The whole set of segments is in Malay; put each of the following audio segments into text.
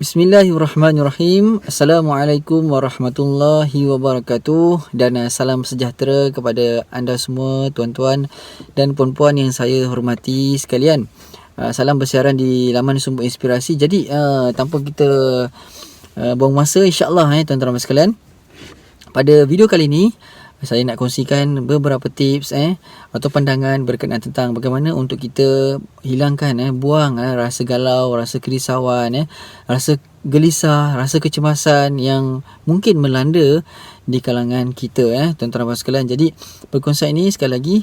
Bismillahirrahmanirrahim. Assalamualaikum warahmatullahi wabarakatuh. Dan salam sejahtera kepada anda semua, tuan-tuan dan puan-puan yang saya hormati sekalian. Salam bersiaran di laman Sumber Inspirasi. Jadi tanpa kita buang masa, insya-Allah tuan-tuan dan sekalian, pada video kali ini saya nak kongsikan beberapa tips atau pandangan berkenaan tentang bagaimana untuk kita hilangkan buang rasa galau, rasa kerisauan, rasa gelisah, rasa kecemasan yang mungkin melanda di kalangan kita, tuan-tuan dan sekalian. Jadi perkongsian ini sekali lagi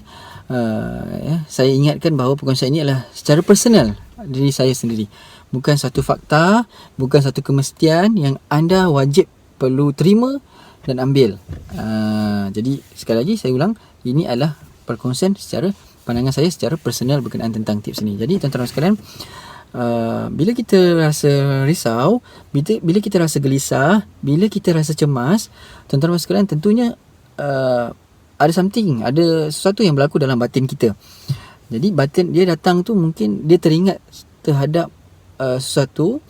saya ingatkan bahawa perkongsian ini adalah secara personal diri saya sendiri. Bukan satu fakta, bukan satu kemestian yang anda wajib perlu terima dan ambil. Jadi sekali lagi saya ulang, ini adalah perkongsian secara pandangan saya secara personal berkenaan tentang tips ini. Jadi tuan-tuan sekalian, bila kita rasa risau, bila kita rasa gelisah, bila kita rasa cemas, tuan-tuan sekalian, tentunya ada sesuatu yang berlaku dalam batin kita. Jadi batin dia datang tu, mungkin dia teringat terhadap sesuatu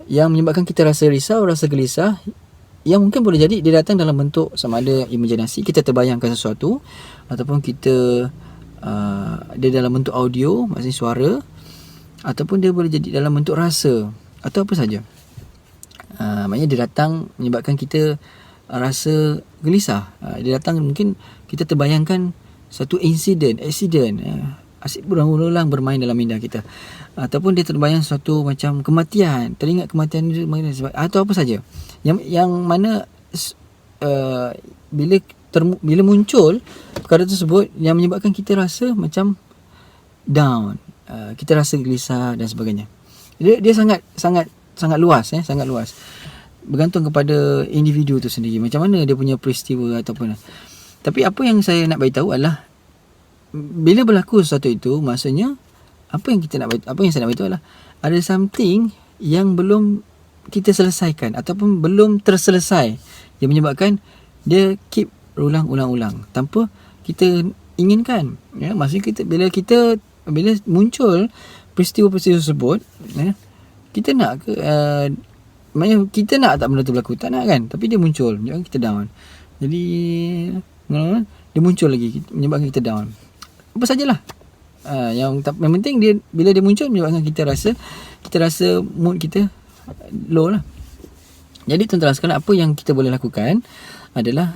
yang menyebabkan kita rasa risau, rasa gelisah, yang mungkin boleh jadi dia datang dalam bentuk sama ada imajinasi, kita terbayangkan sesuatu, ataupun kita dia dalam bentuk audio, maksudnya suara, ataupun dia boleh jadi dalam bentuk rasa atau apa saja. Maknanya dia datang menyebabkan kita rasa gelisah. Dia datang mungkin kita terbayangkan satu accident, asyik berulang-ulang bermain dalam minda kita, ataupun dia terbayang suatu macam kematian, teringat kematian itu atau apa saja yang mana bila muncul perkara tersebut yang menyebabkan kita rasa macam down, kita rasa gelisah dan sebagainya. Dia sangat luas, sangat luas, bergantung kepada individu tu sendiri macam mana dia punya peristiwa ataupun. Tapi apa yang saya nak beritahu adalah, bila berlaku sesuatu itu, maksudnya apa yang saya nak beritahu adalah ada something yang belum kita selesaikan ataupun belum terselesai, yang menyebabkan dia keep ulang-ulang tanpa kita inginkan. Maksudnya bila muncul peristiwa-peristiwa tersebut, kita nak ke maknanya kita nak tak benda tu berlaku, tak nak kan, tapi dia muncul menyebabkan kita down. Jadi dia muncul lagi menyebabkan kita down. Apa sajalah, yang penting dia bila dia muncul menyebabkan kita rasa mood kita low lah. Jadi tuan-tuan sekalian, apa yang kita boleh lakukan adalah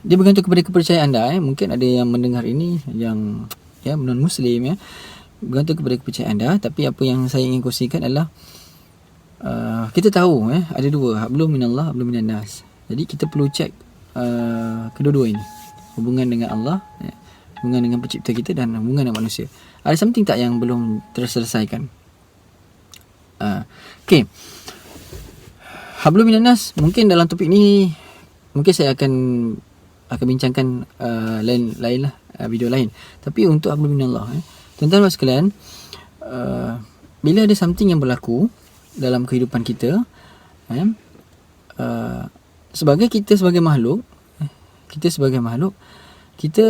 dia bergantung kepada kepercayaan anda. Mungkin ada yang mendengar ini yang non-Muslim, bergantung kepada kepercayaan anda. Tapi apa yang saya ingin kongsikan adalah kita tahu ada dua, hablum minallah, hablum minannas. Jadi kita perlu cek kedua-dua ini, hubungan dengan Allah, hubungan dengan pencipta kita, dan hubungan dengan manusia. Ada something tak yang belum terselesaikan? Okay, hablum minannas, mungkin dalam topik ni mungkin saya akan bincangkan lain lah, video lain. Tapi untuk hablum minallah, tuan-tuan sekalian, bila ada something yang berlaku dalam kehidupan kita, sebagai makhluk,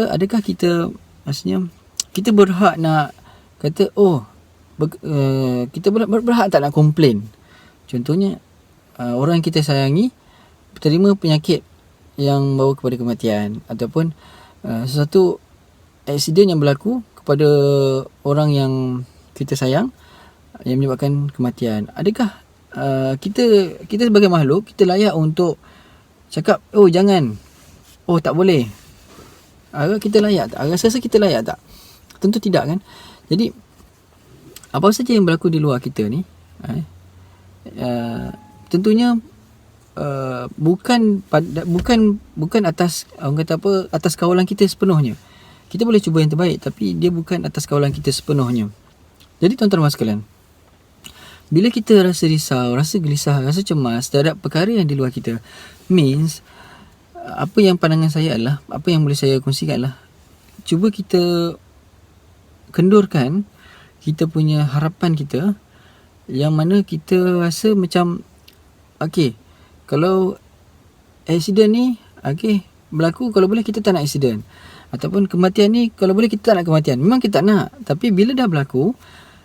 adakah kita, maksudnya kita berhak nak kata kita berhak tak nak komplain? Contohnya orang yang kita sayangi terima penyakit yang bawa kepada kematian, ataupun sesuatu aksiden yang berlaku kepada orang yang kita sayang yang menyebabkan kematian. Adakah kita sebagai makhluk, kita layak untuk cakap jangan, tak boleh? Kita layak tak? Rasa kita layak tak? Tentu tidak kan. Jadi apa saja yang berlaku di luar kita ni, tentunya bukan atas, orang kata apa, atas kawalan kita sepenuhnya. Kita boleh cuba yang terbaik, tapi dia bukan atas kawalan kita sepenuhnya. Jadi tuan-tuan sekalian, bila kita rasa risau, rasa gelisah, rasa cemas terhadap perkara yang di luar kita, means apa yang pandangan saya adalah, apa yang boleh saya kongsikan adalah, cuba kita kendurkan kita punya harapan kita, yang mana kita rasa macam kalau accident ni berlaku, kalau boleh kita tak nak accident, ataupun kematian ni kalau boleh kita tak nak kematian. Memang kita tak nak, tapi bila dah berlaku,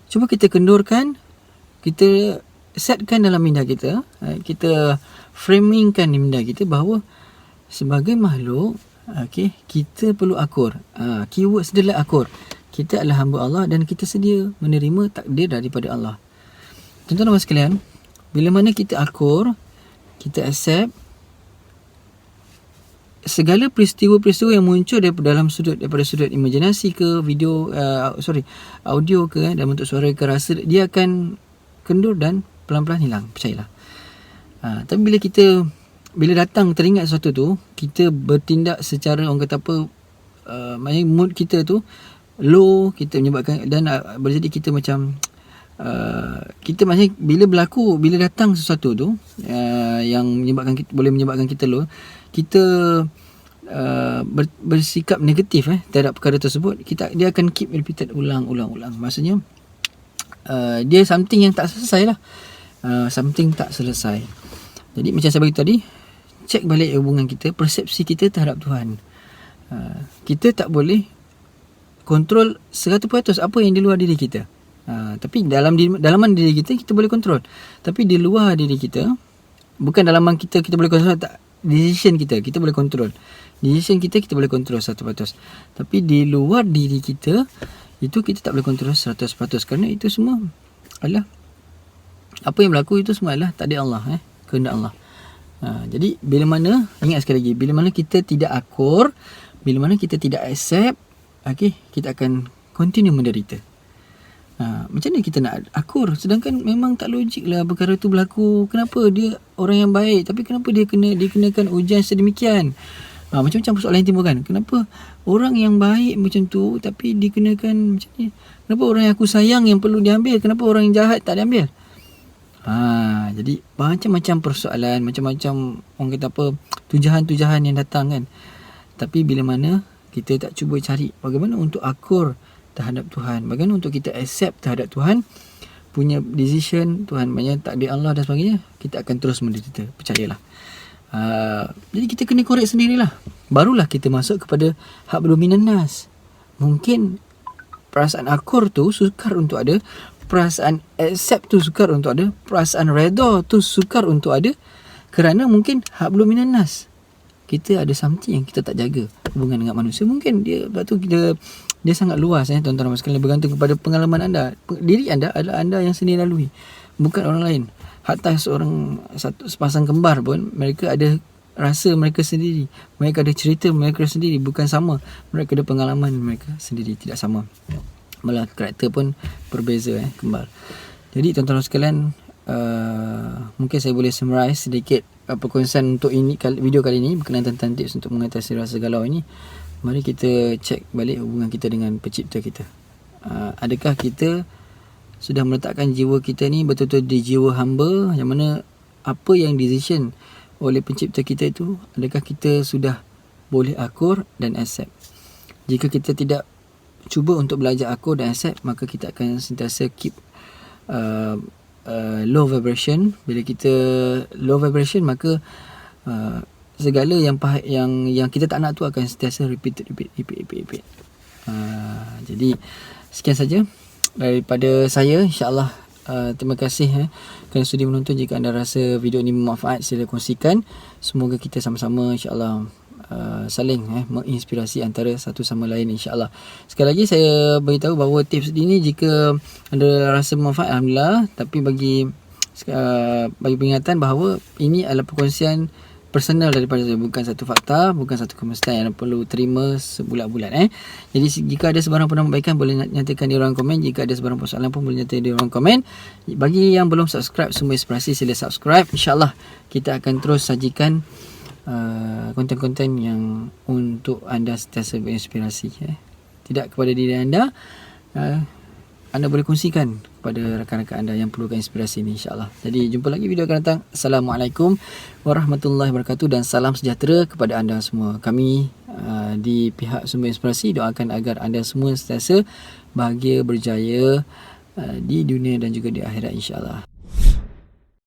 cuba kita kendurkan, kita setkan dalam minda kita, kita framingkan di minda kita bahawa sebagai makhluk, kita perlu akur. Keyword adalah akur. Kita adalah hamba Allah dan kita sedia menerima takdir daripada Allah. Tuan-tuan dan sekalian, bila mana kita akur, kita accept segala peristiwa-peristiwa yang muncul daripada sudut imajinasi ke video, audio ke, dalam bentuk suara ke rasa, dia akan kendur dan pelan-pelan hilang, percayalah. Tapi bila datang teringat sesuatu tu, kita bertindak secara, orang kata apa, maknanya mood kita tu low, kita menyebabkan, dan boleh jadi kita macam kita maksudnya bila datang sesuatu tu yang boleh menyebabkan kita low, kita bersikap negatif terhadap perkara tersebut, dia akan keep repeated ulang. Maksudnya dia something yang tak selesai lah. Something tak selesai. Jadi macam saya bagi tadi, cek balik hubungan kita, persepsi kita terhadap Tuhan. Kita tak boleh kontrol 100% apa yang di luar diri kita. Tapi dalaman diri kita boleh kontrol. Tapi di luar diri kita, bukan dalaman kita boleh kontrol, tak. Decision kita boleh kontrol. Decision kita boleh kontrol 100%. Tapi di luar diri kita, itu kita tak boleh kontrol 100%. Kerana itu semua adalah, apa yang berlaku itu semua adalah takdir Allah, kehendak Allah. Jadi bila mana, ingat sekali lagi, bila mana kita tidak akur, bila mana kita tidak accept, kita akan continue menderita. Macam mana kita nak akur, sedangkan memang tak logik lah perkara tu berlaku. Kenapa dia orang yang baik, tapi kenapa dia dikenakan ujian sedemikian? Macam-macam persoalan yang timbul kan. Kenapa orang yang baik macam tu tapi dikenakan macam ni? Kenapa orang yang aku sayang yang perlu diambil, kenapa orang yang jahat tak diambil? Jadi macam-macam persoalan, macam-macam, orang kata apa, tujahan-tujahan yang datang kan. Tapi bila mana kita tak cuba cari bagaimana untuk akur terhadap Tuhan, bagaimana untuk kita accept terhadap Tuhan punya decision, Tuhan punya takdir Allah dan sebagainya, kita akan terus menderita, percayalah. Jadi kita kena korek sendirilah, barulah kita masuk kepada hak dominan nas. Mungkin perasaan akur tu sukar untuk ada, perasaan accept tu sukar untuk ada, perasaan redha tu sukar untuk ada, kerana mungkin hak dominan nas, kita ada something yang kita tak jaga hubungan dengan manusia. Mungkin dia, sebab tu dia sangat luas, tuan-tuan dan sekalian, bergantung kepada pengalaman anda. Diri anda adalah anda yang sendiri lalui, bukan orang lain. Hatta sepasang kembar pun, mereka ada rasa mereka sendiri, mereka ada cerita mereka sendiri, bukan sama. Mereka ada pengalaman mereka sendiri, tidak sama. Malah karakter pun berbeza, kembar. Jadi tuan-tuan dan sekalian, mungkin saya boleh summarize sedikit perkongsian untuk video kali ini berkenaan tentang tips untuk mengatasi rasa galau ini. Mari kita cek balik hubungan kita dengan pencipta kita. Adakah kita sudah meletakkan jiwa kita ni betul-betul di jiwa hamba, yang mana apa yang decision oleh pencipta kita itu, adakah kita sudah boleh akur dan accept? Jika kita tidak cuba untuk belajar akur dan accept, maka kita akan sentiasa keep low vibration. Bila kita low vibration, maka segala yang kita tak nak tu akan sentiasa repeat. Jadi sekian saja daripada saya, insya-Allah. Terima kasih kerana sudi menonton. Jika anda rasa video ini bermanfaat, sila kongsikan. Semoga kita sama-sama, insya-Allah, saling menginspirasi antara satu sama lain, insya-Allah. Sekali lagi saya beritahu bahawa tips ini, jika anda rasa bermanfaat, alhamdulillah. Tapi bagi peringatan bahawa ini adalah perkongsian personal daripada saya, bukan satu fakta, bukan satu kemestian yang perlu terima sebulat-bulat. Jadi jika ada sebarang penambahbaikan, boleh nyatakan di ruang komen. Jika ada sebarang persoalan pun boleh nyatakan di ruang komen. Bagi yang belum subscribe Sumber Inspirasi, sila subscribe. InsyaAllah kita akan terus sajikan konten-konten yang untuk anda sentiasa berinspirasi. Tidak kepada diri anda, anda boleh kongsikan kepada rakan-rakan anda yang perlukan inspirasi ini, insyaAllah. Jadi jumpa lagi video akan datang. Assalamualaikum warahmatullahi wabarakatuh dan salam sejahtera kepada anda semua. Kami di pihak Sumber Inspirasi doakan agar anda semua sentiasa bahagia, berjaya di dunia dan juga di akhirat, insyaAllah.